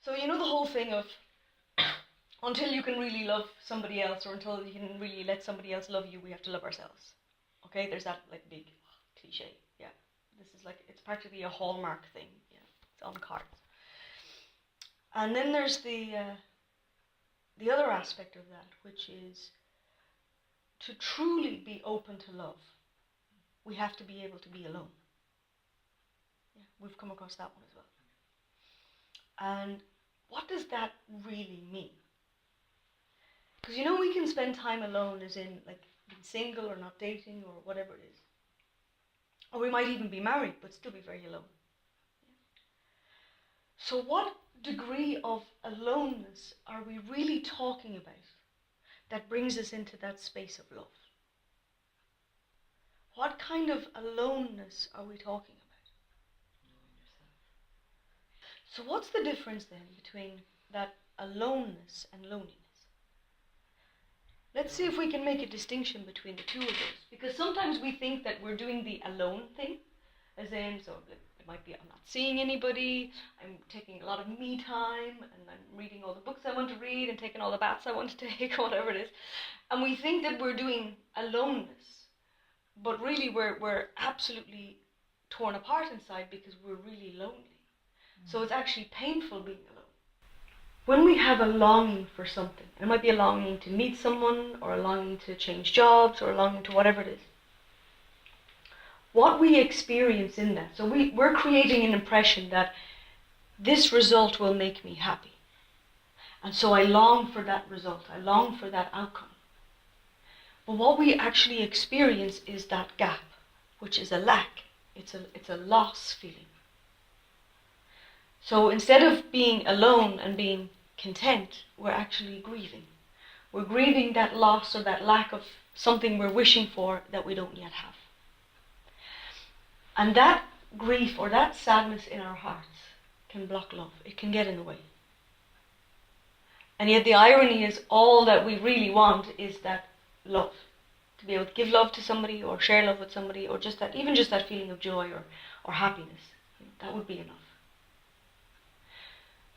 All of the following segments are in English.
So you know the whole thing of until you can really love somebody else, or until you can really let somebody else love you, we have to love ourselves. Okay, there's that like big cliche. Yeah, this is like, it's practically a hallmark thing. Yeah, it's on cards. And then there's the other aspect of that, which is to truly be open to love, we have to be able to be alone. Yeah, we've come across that one as well. And what does that really mean? Because you know, we can spend time alone, as in like being single or not dating or whatever it is. Or we might even be married but still be very alone. So what degree of aloneness are we really talking about that brings us into that space of love? What kind of aloneness are we talking about? Knowing yourself. So what's the difference then between that aloneness and loneliness? Let's see if we can make a distinction between the two of those. Because sometimes we think that we're doing the alone thing, as in, so it might be I'm not seeing anybody, I'm taking a lot of me time, and I'm reading all the books I want to read, and taking all the baths I want to take, or whatever it is. And we think that we're doing aloneness, but really we're absolutely torn apart inside because we're really lonely. So it's actually painful being alone. When we have a longing for something, and it might be a longing to meet someone, or a longing to change jobs, or a longing to whatever it is, what we experience in that, so we're creating an impression that this result will make me happy. And so I long for that result, I long for that outcome. But what we actually experience is that gap, which is a lack, it's a loss feeling. So instead of being alone and being content, we're actually grieving. We're grieving that loss or that lack of something we're wishing for that we don't yet have. And that grief or that sadness in our hearts can block love. It can get in the way. And yet the irony is, all that we really want is that love. To be able to give love to somebody, or share love with somebody, or just that, even just that feeling of joy or happiness. That would be enough.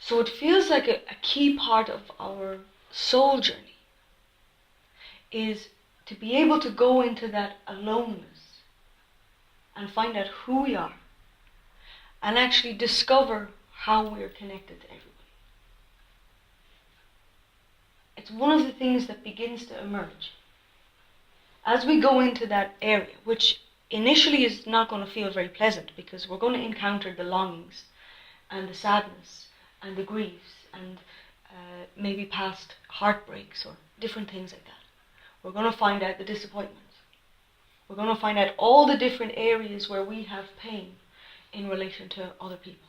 So it feels like a key part of our soul journey is to be able to go into that aloneness and find out who we are, and actually discover how we're connected to everybody. It's one of the things that begins to emerge as we go into that area, which initially is not going to feel very pleasant, because we're going to encounter the longings and the sadness and the griefs and maybe past heartbreaks or different things like that. We're going to find out the disappointments. We're going to find out all the different areas where we have pain in relation to other people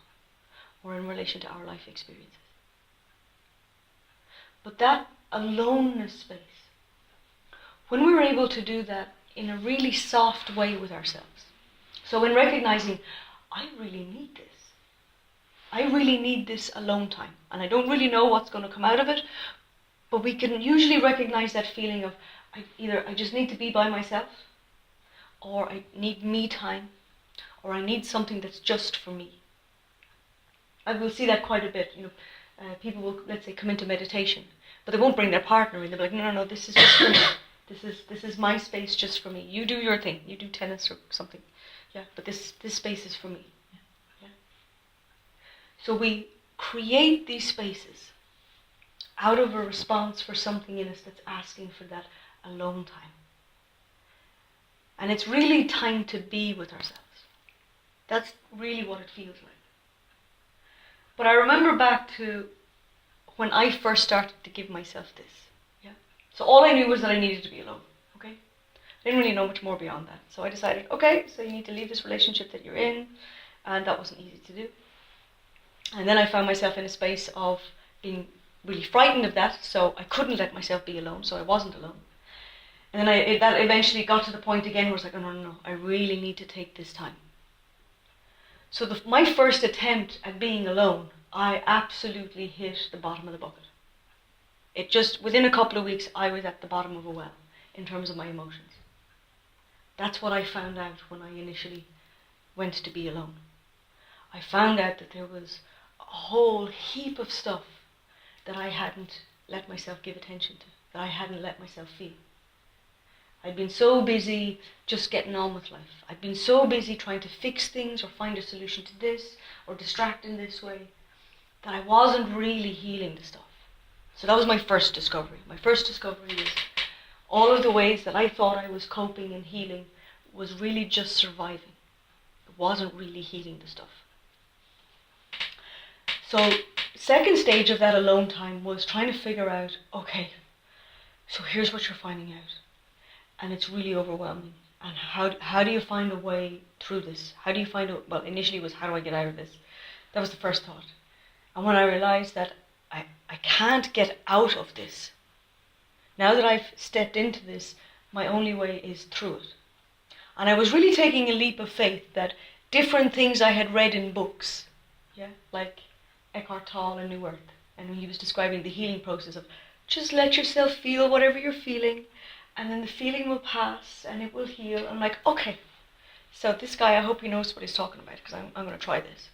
or in relation to our life experiences. But that aloneness space, when we were able to do that in a really soft way with ourselves, so in recognizing, I really need this. I really need this alone time, and I don't really know what's going to come out of it, but we can usually recognize that feeling of either I just need to be by myself, or I need me time, or I need something that's just for me. I will see that quite a bit. People will, let's say, come into meditation, but they won't bring their partner in. They'll be like, no, this is just for me. This is my space just for me. You do your thing. You do tennis or something. Yeah, but this space is for me. Yeah. So we create these spaces out of a response for something in us that's asking for that alone time. And it's really time to be with ourselves. That's really what it feels like. But I remember back to when I first started to give myself this. Yeah. So all I knew was that I needed to be alone. Okay? I didn't really know much more beyond that. So I decided, okay, so you need to leave this relationship that you're in, and that wasn't easy to do. And then I found myself in a space of being really frightened of that, so I couldn't let myself be alone, so I wasn't alone. And then that eventually got to the point again where I was like, oh, no, I really need to take this time. So my first attempt at being alone, I absolutely hit the bottom of the bucket. It just, within a couple of weeks, I was at the bottom of a well in terms of my emotions. That's what I found out when I initially went to be alone. I found out that there was whole heap of stuff that I hadn't let myself give attention to, that I hadn't let myself feel. I'd been so busy just getting on with life. I'd been so busy trying to fix things or find a solution to this or distract in this way that I wasn't really healing the stuff. So that was my first discovery. My first discovery is all of the ways that I thought I was coping and healing was really just surviving. It wasn't really healing the stuff. So second stage of that alone time was trying to figure out, okay, so here's what you're finding out. And it's really overwhelming. And how do you find a way through this? How do you find a, well, initially it was, how do I get out of this? That was the first thought. And when I realized that I can't get out of this, now that I've stepped into this, my only way is through it. And I was really taking a leap of faith that different things I had read in books, like Eckhart Tolle and New Earth, and he was describing the healing process of just let yourself feel whatever you're feeling, and then the feeling will pass and it will heal. I'm like, okay, so this guy, I hope he knows what he's talking about, because I'm going to try this.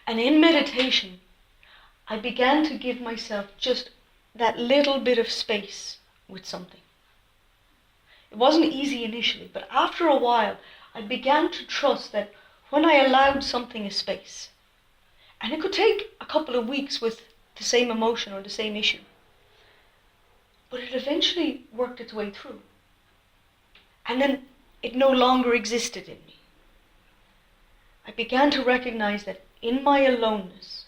And in meditation, I began to give myself just that little bit of space with something. It wasn't easy initially, but after a while, I began to trust that when I allowed something a space, and it could take a couple of weeks with the same emotion or the same issue, but it eventually worked its way through. And then it no longer existed in me. I began to recognize that in my aloneness,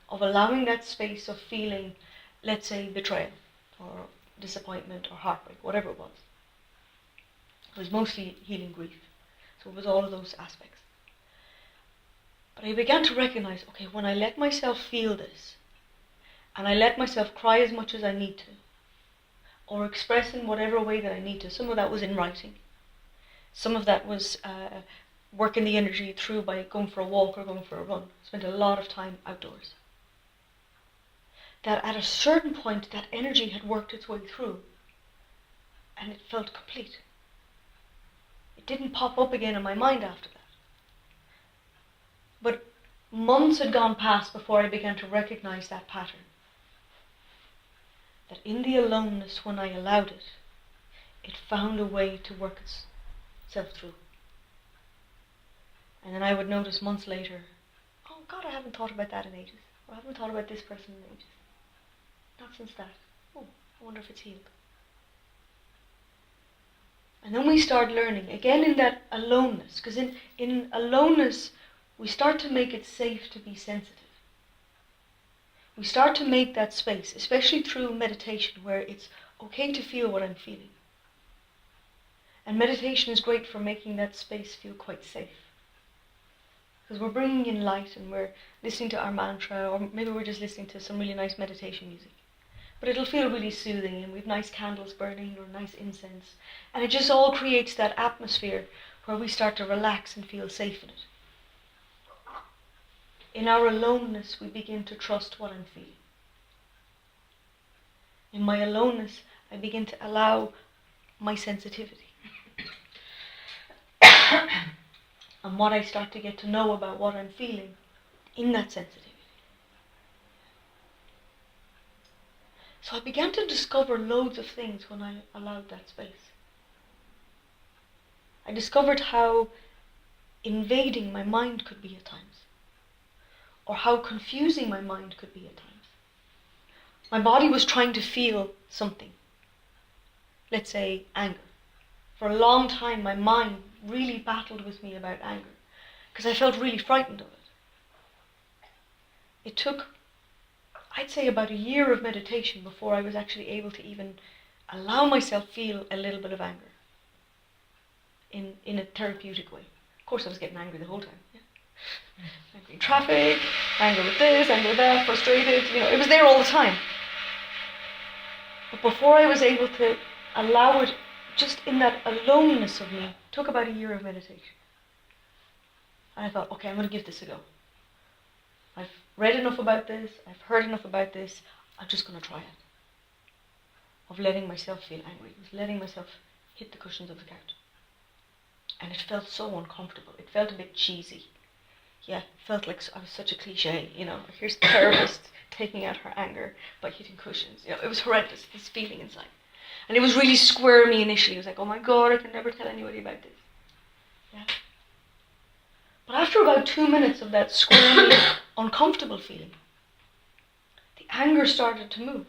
of allowing that space of feeling, let's say, betrayal, or disappointment, or heartbreak, whatever it was mostly healing grief. So it was all of those aspects. But I began to recognize, okay, when I let myself feel this, and I let myself cry as much as I need to, or express in whatever way that I need to. Some of that was in writing. Some of that was working the energy through by going for a walk or going for a run. Spent a lot of time outdoors. That at a certain point, that energy had worked its way through, and it felt complete. It didn't pop up again in my mind after that. But months had gone past before I began to recognize that pattern. That in the aloneness, when I allowed it, it found a way to work itself through. And then I would notice months later, oh God, I haven't thought about that in ages. Or I haven't thought about this person in ages. Not since that. Oh, I wonder if it's healed. And then we start learning, again in that aloneness, because in aloneness, we start to make it safe to be sensitive. We start to make that space, especially through meditation, where it's okay to feel what I'm feeling. And meditation is great for making that space feel quite safe. Because we're bringing in light and we're listening to our mantra, or maybe we're just listening to some really nice meditation music. But it'll feel really soothing, and we've nice candles burning or nice incense. And it just all creates that atmosphere where we start to relax and feel safe in it. In our aloneness, we begin to trust what I'm feeling. In my aloneness, I begin to allow my sensitivity. And what I start to get to know about what I'm feeling in that sensitivity. So I began to discover loads of things when I allowed that space. I discovered how invading my mind could be at times, or how confusing my mind could be at times. My body was trying to feel something, let's say anger. For a long time, my mind really battled with me about anger, because I felt really frightened of it. It took, I'd say, about a year of meditation before I was actually able to even allow myself feel a little bit of anger in a therapeutic way. Of course, I was getting angry the whole time. Yeah? Angry in traffic, angry with this, angry with that, frustrated. It was there all the time. But before I was able to allow it, just in that aloneness of me, it took about a year of meditation. And I thought, okay, I'm going to give this a go. I've read enough about this, I've heard enough about this, I'm just going to try it. Of letting myself feel angry, of letting myself hit the cushions of the couch. And it felt so uncomfortable. It felt a bit cheesy. yeah, felt like I was such a cliche, here's the therapist taking out her anger by hitting cushions. It was horrendous, this feeling inside. And it was really squirmy initially. It was like, oh my God, I can never tell anybody about this. Yeah. But after about 2 minutes of that squirmy, uncomfortable feeling, the anger started to move.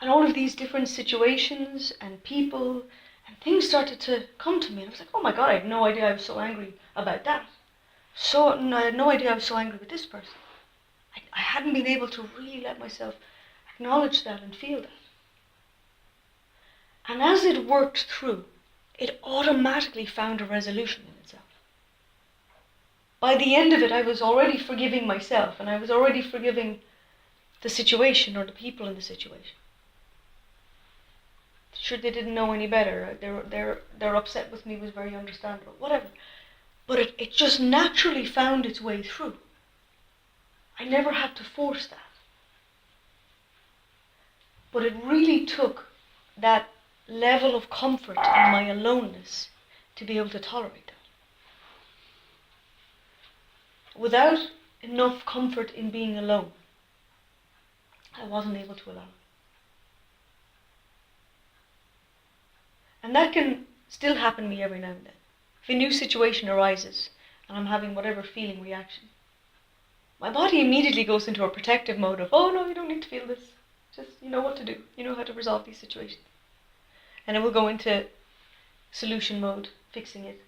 And all of these different situations and people and things started to come to me. And I was like, oh my God, I had no idea I was so angry about that. I had no idea I was so angry with this person. I hadn't been able to really let myself acknowledge that and feel that. And as it worked through, it automatically found a resolution in itself. By the end of it, I was already forgiving myself, and I was already forgiving the situation or the people in the situation. Sure, they didn't know any better. Their upset with me was very understandable. Whatever. But it just naturally found its way through. I never had to force that. But it really took that level of comfort in my aloneness to be able to tolerate that. Without enough comfort in being alone, I wasn't able to allow it. And that can still happen to me every now and then. If a new situation arises and I'm having whatever feeling reaction, my body immediately goes into a protective mode of, oh no, you don't need to feel this. Just, you know what to do. You know how to resolve these situations. And it will go into solution mode, fixing it.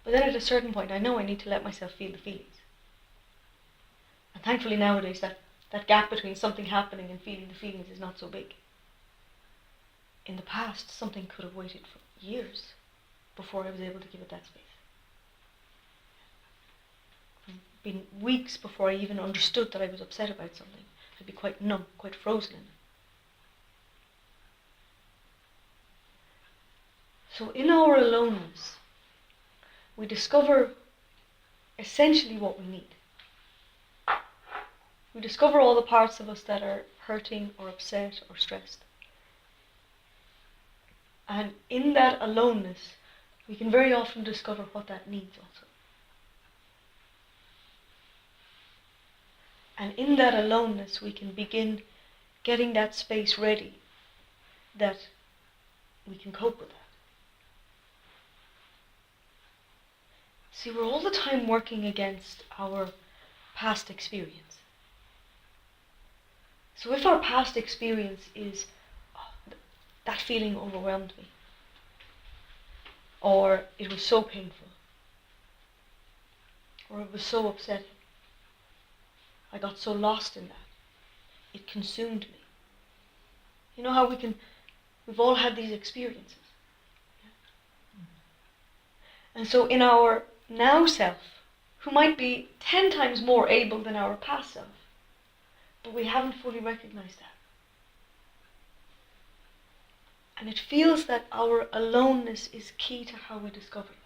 But then at a certain point, I know I need to let myself feel the feelings. And thankfully nowadays, that gap between something happening and feeling the feelings is not so big. In the past, something could have waited for years before I was able to give it that space. It had been weeks before I even understood that I was upset about something. I'd be quite numb, quite frozen in it. So in our aloneness, we discover essentially what we need. We discover all the parts of us that are hurting or upset or stressed. And in that aloneness, we can very often discover what that needs also. And in that aloneness, we can begin getting that space ready that we can cope with that. See, we're all the time working against our past experience. So if our past experience is, oh, that feeling overwhelmed me, or it was so painful, or it was so upsetting, I got so lost in that, it consumed me. You know how we've all had these experiences. And so in our now self, who might be 10 times more able than our past self, but we haven't fully recognized that. And it feels that our aloneness is key to how we discover that.